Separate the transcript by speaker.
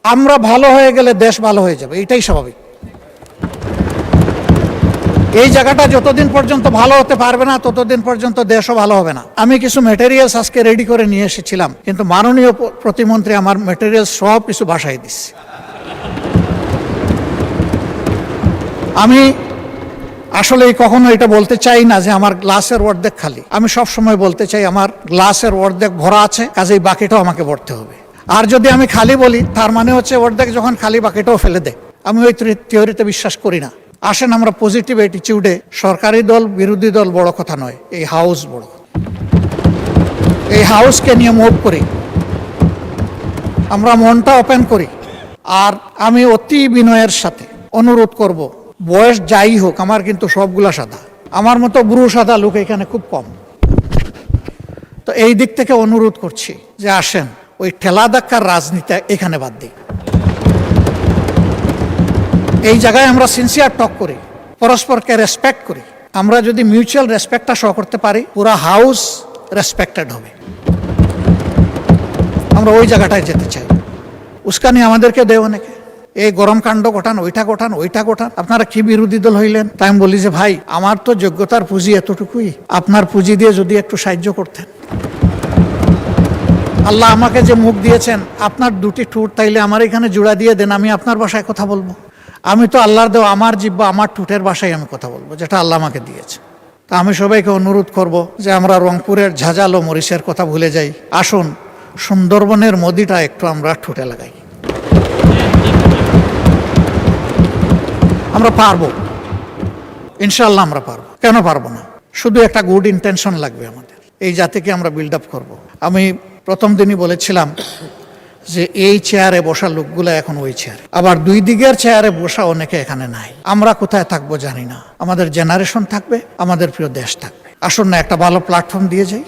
Speaker 1: আমরা ভালো হয়ে গেলে দেশ ভালো হয়ে যাবে, এটাই স্বাভাবিক। এই জায়গাটা যতদিন পর্যন্ত ভালো হতে পারবে না ততদিন পর্যন্ত দেশও ভালো হবে না। আমি কিছু ম্যাটেরিয়ালস আজকে রেডি করে নিয়ে এসেছিলাম, কিন্তু মাননীয় প্রতিমন্ত্রী আমার ম্যাটেরিয়ালস সব কিছু বাসায় দিচ্ছে। আমি আসলে কখনো এটা বলতে চাই না যে আমার গ্লাসের অর্ধেক খালি। আমি সব সময় বলতে চাই আমার গ্লাসের অর্ধেক ভরা আছে, কাজেই বাকিটাও আমাকে ভরতে হবে। আর যদি আমি খালি বলি তার মানে হচ্ছে অর্ধেক যখন খালি বাকিটাও ফেলে দেয়। আমি ওই থিওরিতে বিশ্বাস করি না। আসেন আমরা পজিটিভ অ্যাটিটিউডে, সরকারি দল বিরোধী দল বড় কথা নয়, এই হাউস বড় কথা। এই হাউসকে নিয়ে মুভ করি, আমরা মনটা ওপেন করি। আর আমি অতি বিনয়ের সাথে অনুরোধ করব, বয়স যাই হোক আমার কিন্তু সবগুলা সাদা, আমার মতো বুড়ো সাদা লোক এখানে খুব কম। তো এই দিক থেকে অনুরোধ করছি যে আসেন ওই ঠেলা ধাক্কার রাজনীতি এখানে বাদ দিই। এই জায়গায় আমরা সিনসিয়ার টক করি, পরস্পরকে রেসপেক্ট করি। আমরা যদি মিউচুয়াল রেসপেক্টটা শো করতে পারি, পুরা হাউস রেসপেক্টেড হবে। আমরা ওই জায়গাটায় যেতে চাই। উস্কানি আমাদেরকে দেয় অনেকে, এই গরম কাণ্ড ঘটান, ওইটা ঘটান, ওইটা ঘটান, আপনারা কি বিরোধী দল হইলেন। তাই আমি বলি যে ভাই, আমার তো যোগ্যতার পুঁজি এতটুকুই, আপনার পুঁজি দিয়ে যদি একটু সাহায্য করতেন। আল্লাহ আমাকে যে মুখ দিয়েছেন, আপনার দুটি ঠোঁট, তাইলে আমার এখানে জোড়া দিয়ে দেন, আমি আপনার ভাষায় কথা বলবো। আমি তো আল্লাহর দেওয়া আমার জিহ্বা, আমার ঠোঁটের ভাষায় আমি কথা বলবো, যেটা আল্লাহ আমাকে দিয়েছে। তা আমি সবাইকে অনুরোধ করব যে আমরা রংপুরের ঝাঁঝালো মরিচের কথা ভুলে যাই। আসুন সুন্দরবনের মদিটা একটু আমরা ঠোঁটে লাগাই। আমরা পারবো, ইনশাআল্লাহ আমরা পারবো। কেন পারবো না? শুধু একটা গুড ইন্টেনশন লাগবে আমাদের। এই জাতিকে আমরা বিল্ড আপ করবো। আমি প্রথম দিনই বলেছিলাম যে এই চেয়ারে বসা লোকগুলো এখন ওই চেয়ারে, আবার দুই দিকের চেয়ারে বসা অনেকে এখানে নাই। আমরা কোথায় থাকবো জানি না, আমাদের জেনারেশন থাকবে, আমাদের প্রিয় দেশ থাকবে। আসুন না একটা ভালো প্ল্যাটফর্ম দিয়ে যাই।